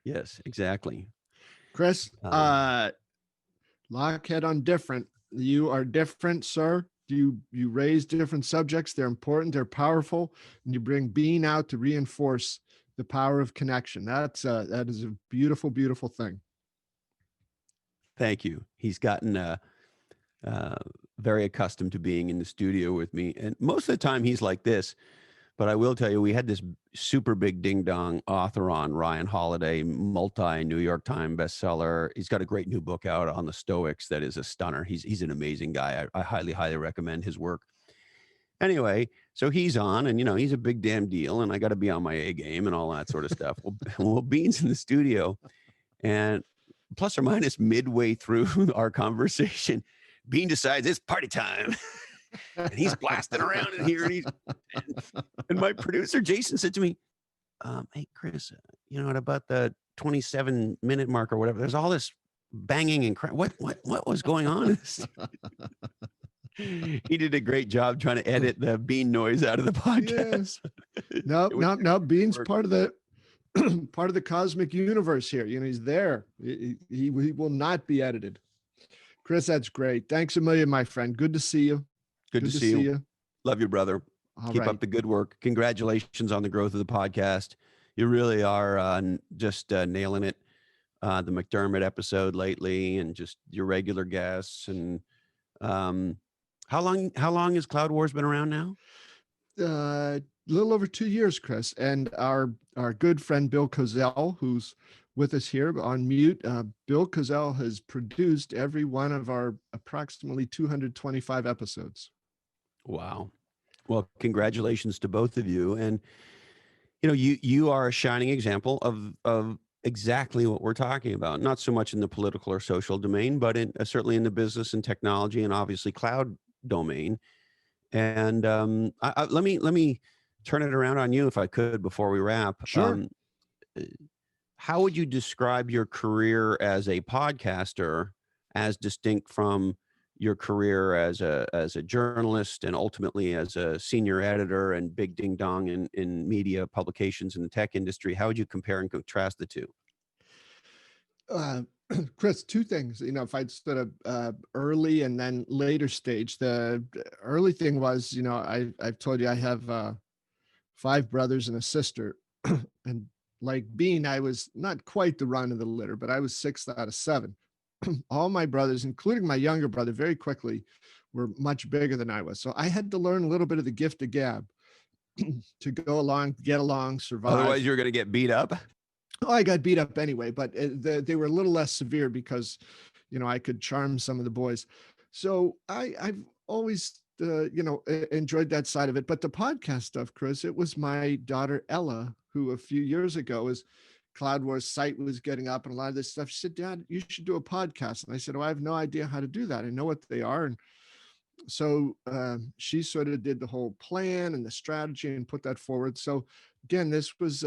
Yes, exactly. Chris, Lochhead on different. You are different, sir. You raise different subjects. They're important. They're powerful. And you bring Bean out to reinforce the power of connection. That is a beautiful, beautiful thing. Thank you. He's gotten very accustomed to being in the studio with me. And most of the time he's like this. But I will tell you, we had this super big ding-dong author on, Ryan Holiday, multi-New York Times bestseller. He's got a great new book out on the Stoics that is a stunner. He's an amazing guy. I highly, highly recommend his work. Anyway, so he's on, and he's a big damn deal, and I got to be on my A game and all that sort of stuff. Well, Bean's in the studio, and plus or minus midway through our conversation, Bean decides it's party time. And he's blasting around in here, and my producer Jason said to me, "Hey Chris, at about the 27-minute mark or whatever, there's all this banging and what was going on?" He did a great job trying to edit the Bean noise out of the podcast. Yes. No, Bean's part of the cosmic universe here. He's there. He will not be edited. Chris, that's great. Thanks a million, my friend. Good to see you. Good to see you. Love you, brother. Keep up the good work. Congratulations on the growth of the podcast. You really are just nailing it. The McDermott episode lately, and just your regular guests. And how long has Cloud Wars been around now? A little over 2 years, Chris. And our good friend Bill Kozel, who's with us here on mute. Bill Kozel has produced every one of our approximately 225 episodes. Wow. Well, congratulations to both of you. And, you are a shining example of exactly what we're talking about. Not so much in the political or social domain, but certainly in the business and technology and obviously cloud domain. And let me turn it around on you if I could before we wrap. Sure. How would you describe your career as a podcaster as distinct from your career as a journalist and ultimately as a senior editor and big ding dong in media publications in the tech industry? How would you compare and contrast the two? Uh, Chris, two things. If I'd sort of early and then later stage, the early thing was, I've told you I have 5 brothers and a sister, and like Bean, I was not quite the run of the litter, but I was 6th out of 7. All my brothers, including my younger brother, very quickly were much bigger than I was. So I had to learn a little bit of the gift of gab to go along, get along, survive. Otherwise, you're going to get beat up. Oh, I got beat up anyway, but they were a little less severe because, I could charm some of the boys. So I've always, enjoyed that side of it. But the podcast stuff, Chris, it was my daughter, Ella, who a few years ago Cloud Wars site was getting up and a lot of this stuff. She said, Dad, you should do a podcast. And I said, oh, I have no idea how to do that. I know what they are. And so she sort of did the whole plan and the strategy and put that forward. So again, this was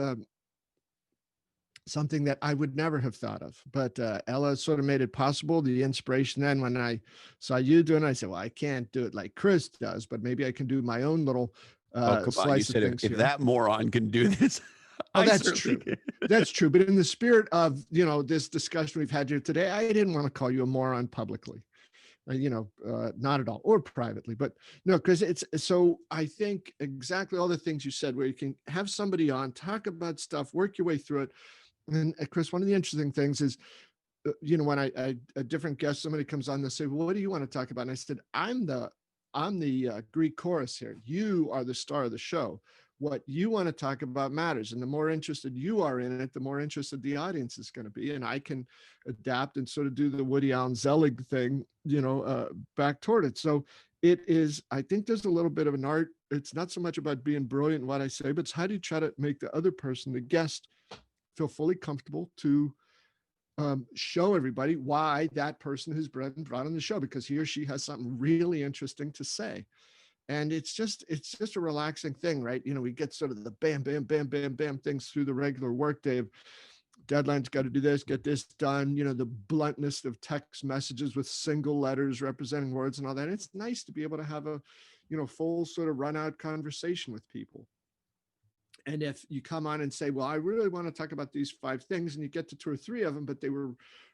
something that I would never have thought of, but Ella sort of made it possible. The inspiration then when I saw you doing it, I said, well, I can't do it like Chris does, but maybe I can do my own little Oh, come on. You slice of said things if here. that moron can do this, Oh, I that's certainly true. can. That's true. But in the spirit of, this discussion we've had here today, I didn't want to call you a moron publicly, not at all, or privately, but no, because it's so I think exactly all the things you said, where you can have somebody on, talk about stuff, work your way through it. And Chris, one of the interesting things is, when a different guest, somebody comes on, they say, well, what do you want to talk about? And I said, I'm the Greek chorus here. You are the star of the show. What you want to talk about matters. And the more interested you are in it, the more interested the audience is going to be. And I can adapt and sort of do the Woody Allen Zelig thing, back toward it. So it is, I think there's a little bit of an art. It's not so much about being brilliant in what I say, but it's how do you try to make the other person, the guest, feel fully comfortable to show everybody why that person has been brought on the show, because he or she has something really interesting to say. And it's just a relaxing thing, right? We get sort of the bam, bam, bam, bam, bam things through the regular workday of deadlines, got to do this, get this done, the bluntness of text messages with single letters representing words and all that. It's nice to be able to have a, full sort of run out conversation with people. And if you come on and say, well, I really want to talk about these 5 things, and you get to 2 or 3 of them, but they were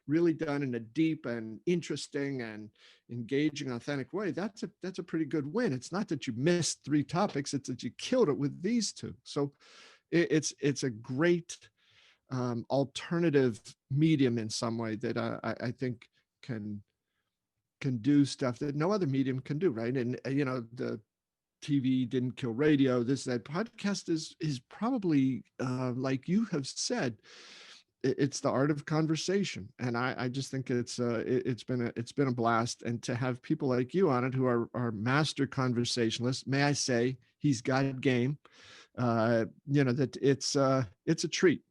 really done in a deep and interesting and engaging, authentic way, that's a pretty good win. It's not that you missed 3 topics, it's that you killed it with these 2. So it's a great alternative medium in some way that I think can do stuff that no other medium can do, right? And the TV didn't kill radio. That podcast is probably like you have said, it's the art of conversation, and I just think it's been a blast, and to have people like you on it who are master conversationalists. May I say, he's got game. That it's a treat.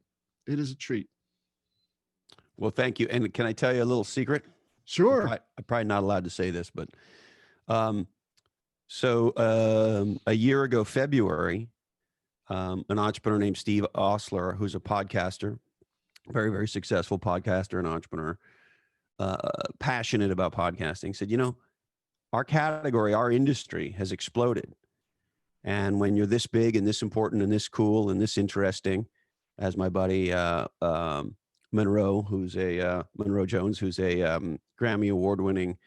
It is a treat. Well, thank you. And can I tell you a little secret? Sure. I'm probably not allowed to say this, but so a year ago, February, an entrepreneur named Steve Osler, who's a podcaster, very, very successful podcaster and entrepreneur, passionate about podcasting, said, our category, our industry has exploded. And when you're this big and this important and this cool and this interesting, as my buddy Monroe Jones, who's a Grammy award-winning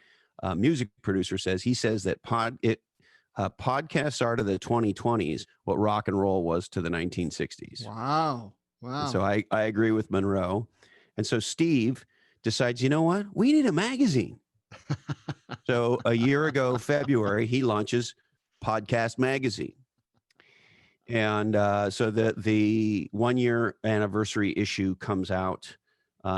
music producer, says, he says that podcasts are to the 2020s what rock and roll was to the 1960s. Wow. And so I agree with Monroe. And so Steve decides, you know what? We need a magazine. So a year ago, February, he launches Podcast Magazine. And so the 1-year anniversary issue comes out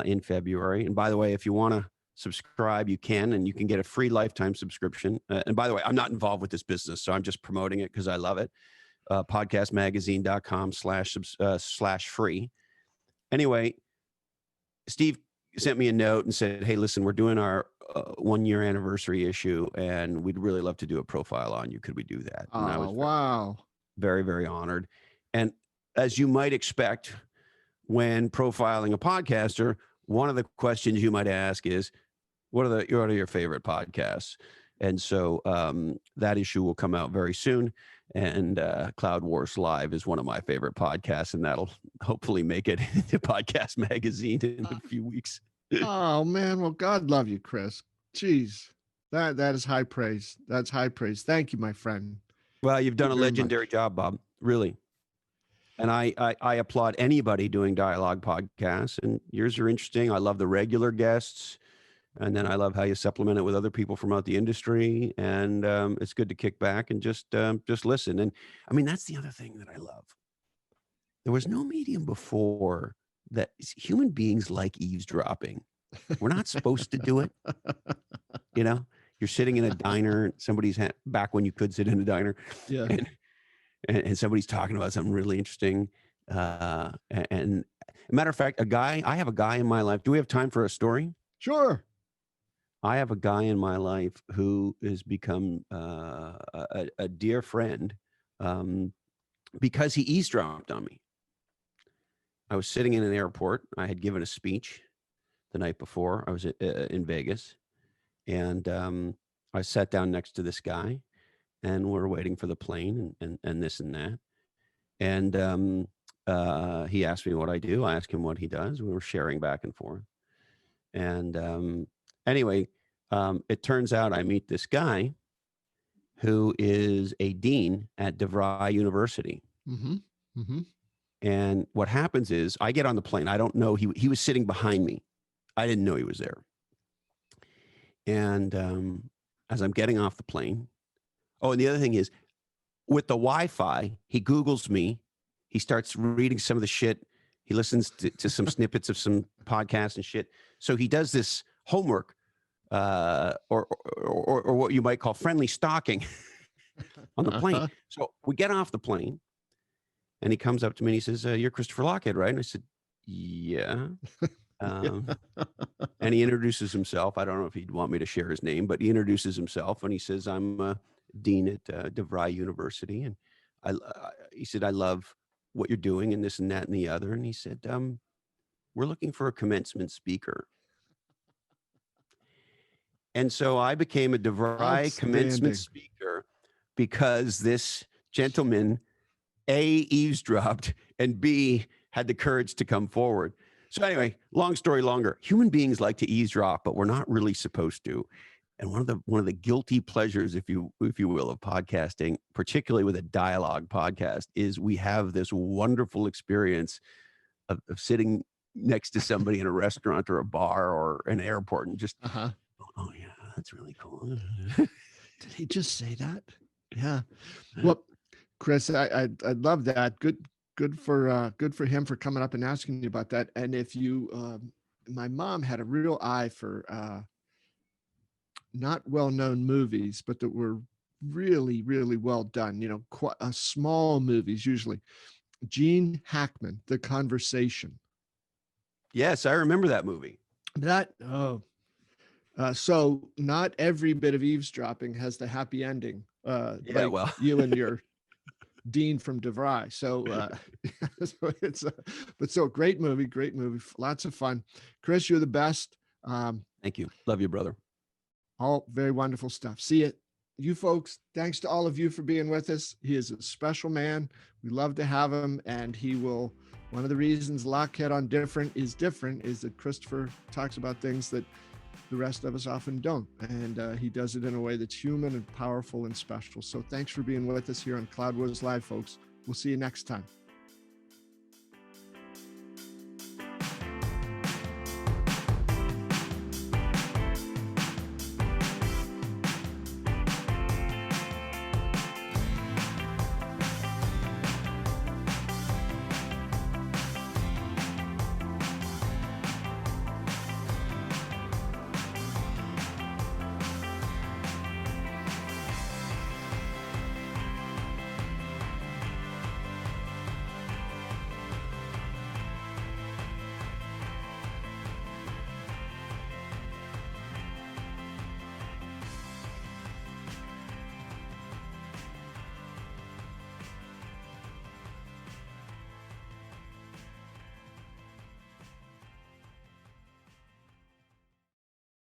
in February. And by the way, if you want to subscribe, you can, and you can get a free lifetime subscription. And by the way, I'm not involved with this business, so I'm just promoting it because I love it. Podcastmagazine.com/free. Anyway, Steve sent me a note and said, "Hey, listen, we're doing our 1-year anniversary issue, and we'd really love to do a profile on you. Could we do that?" And I Oh, was wow. very, very honored. And as you might expect, when profiling a podcaster, one of the questions you might ask is, what are your favorite podcasts? And so that issue will come out very soon. And Cloud Wars Live is one of my favorite podcasts, and that'll hopefully make it into Podcast Magazine in a few weeks. Oh man, well, God love you, Chris. Jeez, that is high praise. That's high praise. Thank you, my friend. Well, you've done a Very legendary much. job, Bob, really. And I applaud anybody doing dialogue podcasts, and yours are interesting. I love the regular guests. And then I love how you supplement it with other people from out the industry. And it's good to kick back and just listen. And I mean, that's the other thing that I love. There was no medium before that human beings like eavesdropping. We're not supposed to do it. You know, you're sitting in a diner, somebody's back when you could sit in a diner, Yeah. and somebody's talking about something really interesting. And matter of fact, I have a guy in my life. Do we have time for a story? Sure. I have a guy in my life who has become a dear friend because he eavesdropped on me. I was sitting in an airport. I had given a speech the night before. I was in Vegas, and I sat down next to this guy, and we're waiting for the plane and this and that. And he asked me what I do. I asked him what he does. We were sharing back and forth. And anyway, it turns out I meet this guy who is a dean at DeVry University. Mm-hmm. Mm-hmm. And what happens is I get on the plane. I don't know. He was sitting behind me. I didn't know he was there. And as I'm getting off the plane, oh, and the other thing is with the Wi-Fi, he Googles me. He starts reading some of the shit. He listens to some snippets of some podcasts and shit. So he does this homework or what you might call friendly stalking on the plane. So we get off the plane, and he comes up to me and he says, "You're Christopher Lochhead, right?" And I said, "Yeah." And he introduces himself. I don't know if he'd want me to share his name, but he introduces himself and he says, "I'm dean at DeVry University." And he said, "I love what you're doing and this and that and the other." And he said, "We're looking for a commencement speaker." And so I became a DeVry commencement Outstanding. speaker because this gentleman, A, eavesdropped, and B, had the courage to come forward. So anyway, long story longer, human beings like to eavesdrop, but we're not really supposed to. And one of the guilty pleasures, if you will, of podcasting, particularly with a dialogue podcast, is we have this wonderful experience of sitting next to somebody in a restaurant or a bar or an airport and just, oh yeah, that's really cool. Did he just say that? Yeah. Well, Chris, I love that. Good for him for coming up and asking you about that. And if you, my mom had a real eye for not well-known movies, but that were really, really well done. You know, quite small movies usually. Gene Hackman, The Conversation. Yes, I remember that movie. So not every bit of eavesdropping has the happy ending. Yeah, like well. you and your dean from DeVry. So, so great movie, lots of fun. Chris, you're the best. Thank you. Love you, brother. All very wonderful stuff. See it. You folks, thanks to all of you for being with us. He is a special man. We love to have him, and he will. One of the reasons Lochhead on Different is that Christopher talks about things that the rest of us often don't. And he does it in a way that's human and powerful and special. So thanks for being with us here on Cloud Wars Live, folks. We'll see you next time.